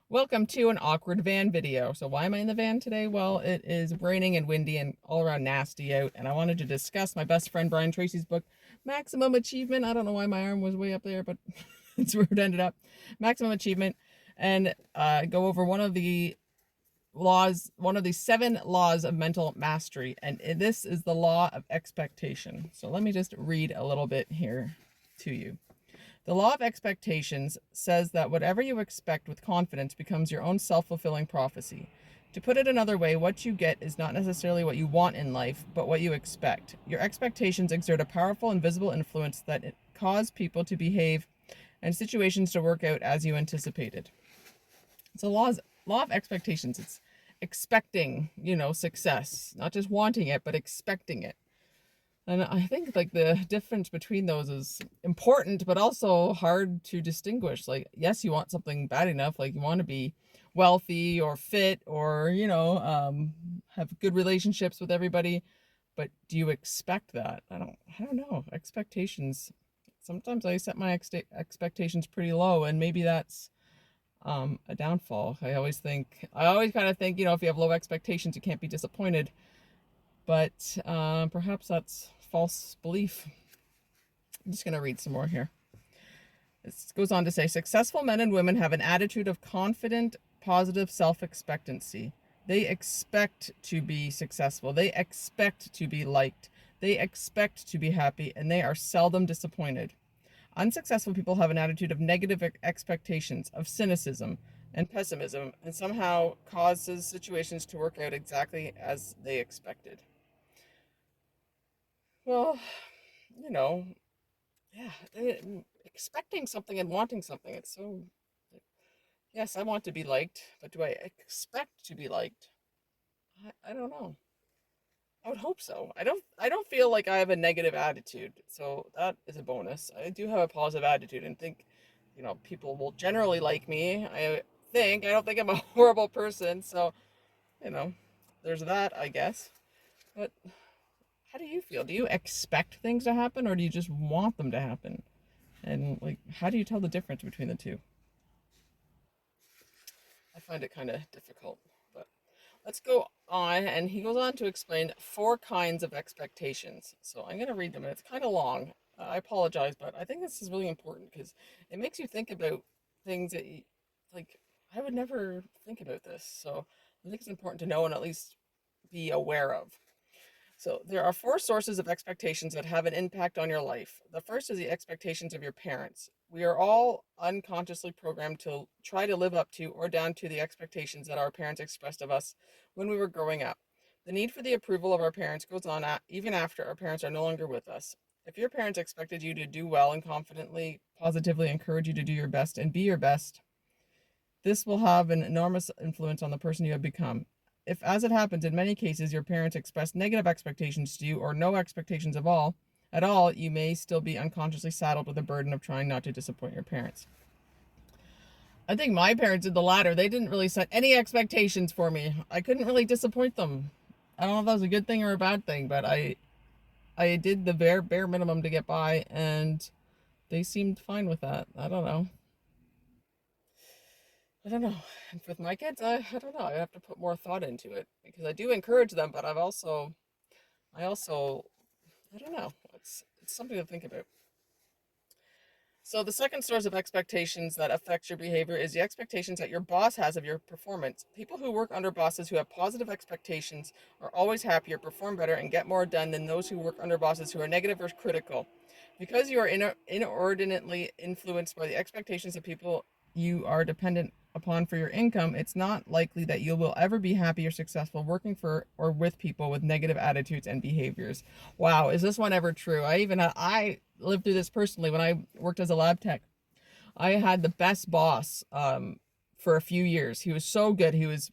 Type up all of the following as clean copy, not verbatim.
Welcome to an awkward van video. So why am I in the van today? Well, it is raining and windy and all around nasty out, and I wanted to discuss my best friend Brian Tracy's book, Maximum Achievement. I don't know why my arm was way up there, but it's where it ended up. Maximum Achievement, and go over one of the seven laws of mental mastery, and this is the law of expectation. So let me just read a little bit here to you. The law of expectations says that whatever you expect with confidence becomes your own self-fulfilling prophecy. To put it another way, what you get is not necessarily what you want in life, but what you expect. Your expectations exert a powerful invisible influence that cause people to behave and situations to work out as you anticipated. So law of expectations. It's expecting, success, not just wanting it, but expecting it. And I think like the difference between those is important, but also hard to distinguish. Like, yes, you want something bad enough, like you want to be wealthy or fit or, have good relationships with everybody. But do you expect that? I don't know. Expectations. Sometimes I set my expectations pretty low, and maybe that's a downfall. I always kind of think, if you have low expectations, you can't be disappointed. But perhaps that's false belief. I'm just going to read some more here. It goes on to say, successful men and women have an attitude of confident, positive self-expectancy. They expect to be successful. They expect to be liked. They expect to be happy, and they are seldom disappointed. Unsuccessful people have an attitude of negative expectations, of cynicism and pessimism, and somehow causes situations to work out exactly as they expected. Well, you know, yeah, expecting something and wanting something. It's so, yes, I want to be liked, but do I expect to be liked? I don't know. I would hope so. I don't feel like I have a negative attitude, so that is a bonus. I do have a positive attitude and think, people will generally like me. I don't think I'm a horrible person, so, you know, there's that, I guess. But how do you feel? Do you expect things to happen or do you just want them to happen? And like, how do you tell the difference between the two? I find it kind of difficult, but let's go on. And he goes on to explain four kinds of expectations. So I'm going to read them, and it's kind of long. I apologize, but I think this is really important because it makes you think about things that like, I would never think about this. So I think it's important to know and at least be aware of. So there are four sources of expectations that have an impact on your life. The first is the expectations of your parents. We are all unconsciously programmed to try to live up to or down to the expectations that our parents expressed of us when we were growing up. The need for the approval of our parents goes on even after our parents are no longer with us. If your parents expected you to do well and confidently, positively encourage you to do your best and be your best, this will have an enormous influence on the person you have become. If, as it happens in many cases, your parents express negative expectations to you or no expectations at all, you may still be unconsciously saddled with the burden of trying not to disappoint your parents. I think my parents did the latter. They didn't really set any expectations for me. I couldn't really disappoint them. I don't know if that was a good thing or a bad thing, but I did the bare minimum to get by, and they seemed fine with that. I don't know. And with my kids, I don't know. I have to put more thought into it because I do encourage them, but I also, I don't know. It's something to think about. So the second source of expectations that affects your behavior is the expectations that your boss has of your performance. People who work under bosses who have positive expectations are always happier, perform better, and get more done than those who work under bosses who are negative or critical. Because you are inordinately influenced by the expectations of people you are dependent upon for your income, it's not likely that you will ever be happy or successful working for or with people with negative attitudes and behaviors. Wow, is this one ever true? I lived through this personally when I worked as a lab tech. I had the best boss for a few years. He was so good. He was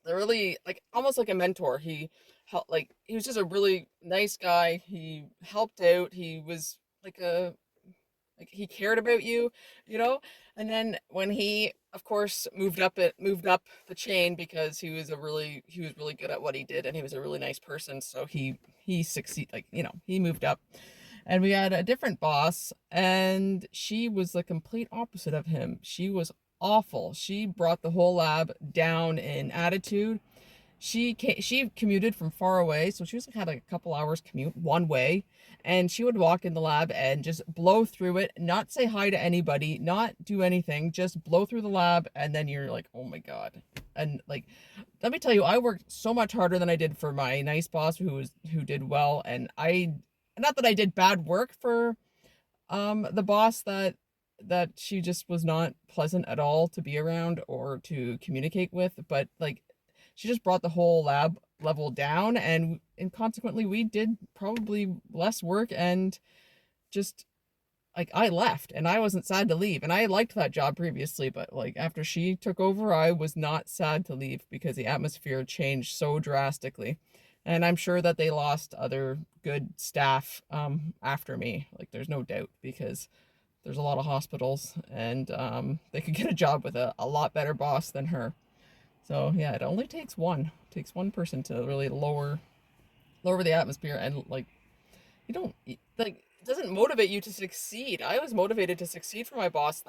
really like almost like a mentor. He was just a really nice guy. He helped out. He was like he cared about you, you know. And then when he, of course, moved up the chain because he was really good at what he did, and he was a really nice person. So he succeed like he moved up, and we had a different boss, and she was the complete opposite of him. She was awful. She brought the whole lab down in attitude. She commuted from far away, so she was had like a couple hours commute one way, and she would walk in the lab and just blow through it, not say hi to anybody, not do anything, just blow through the lab, and then you're like, oh my god. And like, let me tell you, I worked so much harder than I did for my nice boss who did well, and I, not that I did bad work for the boss that she just was not pleasant at all to be around or to communicate with, but like she just brought the whole lab level down, and consequently we did probably less work, and just like I left and I wasn't sad to leave, and I liked that job previously, but like after she took over I was not sad to leave because the atmosphere changed so drastically. And I'm sure that they lost other good staff after me, like there's no doubt, because there's a lot of hospitals, and they could get a job with a lot better boss than her. So yeah, it only takes one person to really lower the atmosphere, and like you don't like it doesn't motivate you to succeed. I was motivated to succeed for my boss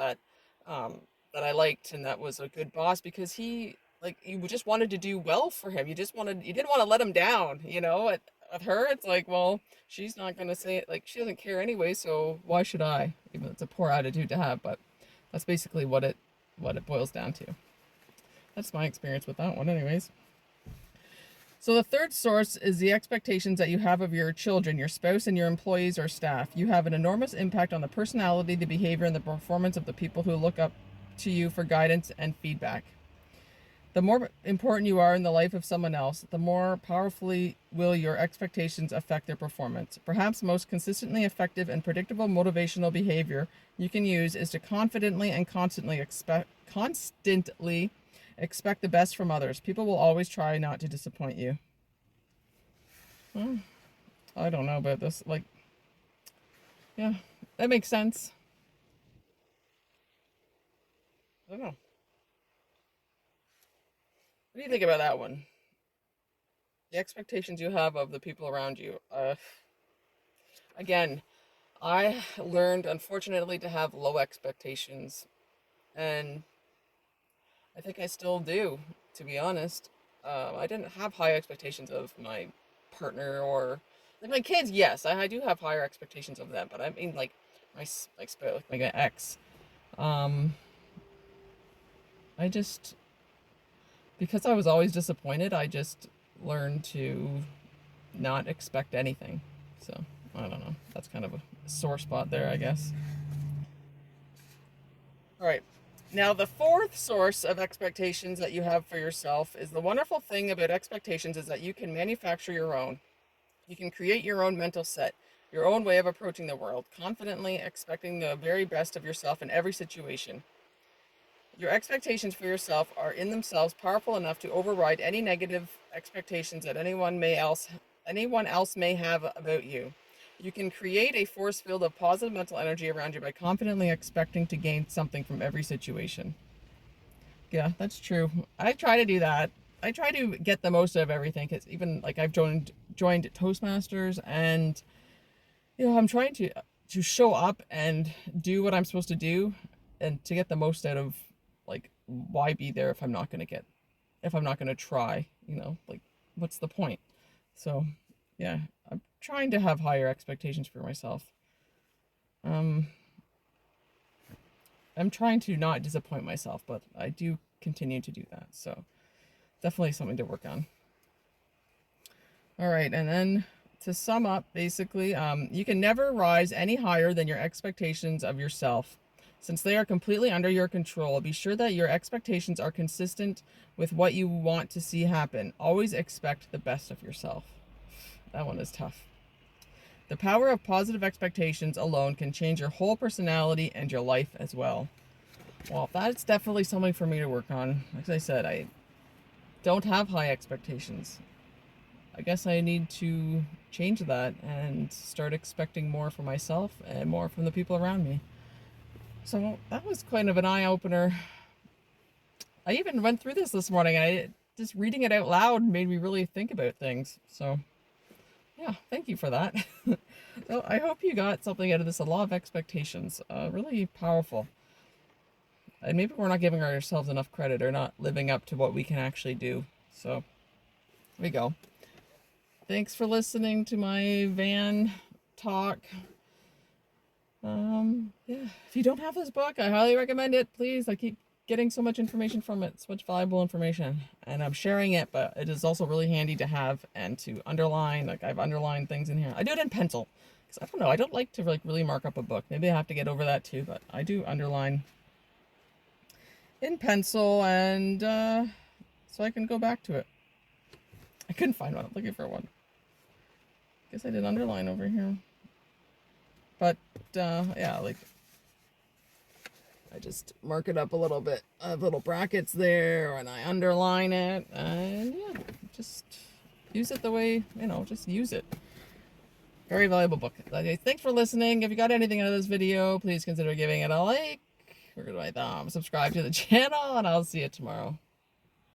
um that I liked and that was a good boss, because he, like, you just wanted to do well for him. You didn't want to let him down, you know. With her it's like, well, she's not going to say it, like she doesn't care anyway, so why should I? Even though it's a poor attitude to have, but that's basically what it boils down to. That's my experience with that one anyways. So the third source is the expectations that you have of your children, your spouse, and your employees or staff. You have an enormous impact on the personality, the behavior, and the performance of the people who look up to you for guidance and feedback. The more important you are in the life of someone else, the more powerfully will your expectations affect their performance. Perhaps most consistently effective and predictable motivational behavior you can use is to confidently and constantly expect the best from others. People will always try not to disappoint you. Well, I don't know about this. Like, yeah, that makes sense. I don't know. What do you think about that one? The expectations you have of the people around you. Again, I learned, unfortunately, to have low expectations, and I think I still do, to be honest. I didn't have high expectations of my partner or like my kids. Yes, I do have higher expectations of them, but I mean like like my ex. Um, I just, because I was always disappointed, I just learned to not expect anything. So I don't know. That's kind of a sore spot there, I guess. All right. Now, the fourth source of expectations that you have for yourself is, the wonderful thing about expectations is that you can manufacture your own. You can create your own mental set, your own way of approaching the world, confidently expecting the very best of yourself in every situation. Your expectations for yourself are in themselves powerful enough to override any negative expectations that anyone else may have about you. You can create a force field of positive mental energy around you by confidently expecting to gain something from every situation. Yeah, that's true. I try to do that. I try to get the most out of everything, because even like I've joined Toastmasters, and I'm trying to show up and do what I'm supposed to do, and to get the most out of, like, why be there if I'm not going to try, like, what's the point? So, yeah, I'm trying to have higher expectations for myself. Um I'm trying to not disappoint myself, but I do continue to do that. So, definitely something to work on. All right, and then to sum up, basically, you can never rise any higher than your expectations of yourself. Since they are completely under your control, be sure that your expectations are consistent with what you want to see happen. Always expect the best of yourself. That one is tough. The power of positive expectations alone can change your whole personality and your life as well. Well, that's definitely something for me to work on. Like I said, I don't have high expectations. I guess I need to change that and start expecting more for myself and more from the people around me. So that was kind of an eye opener. I even went through this morning. I just reading it out loud made me really think about things. So yeah, thank you for that. So I hope you got something out of this. A law of expectations, really powerful. And maybe we're not giving ourselves enough credit or not living up to what we can actually do. So, there we go. Thanks for listening to my van talk. Yeah, if you don't have this book, I highly recommend it. Please, I keep getting so much information from it, so much valuable information, and I'm sharing it, but it is also really handy to have and to underline. Like, I've underlined things in here. I do it in pencil, because I don't know, I don't like to like really mark up a book. Maybe I have to get over that too, but I do underline in pencil, and so I can go back to it. I couldn't find one. I'm looking for one. Guess I did underline over here. But yeah, like, I just mark it up a little bit. I have little brackets there, and I underline it, and yeah, just use it the way, you know, just use it. Very valuable book. Okay, thanks for listening. If you got anything out of this video, please consider giving it a like, or my thumb, subscribe to the channel, and I'll see you tomorrow.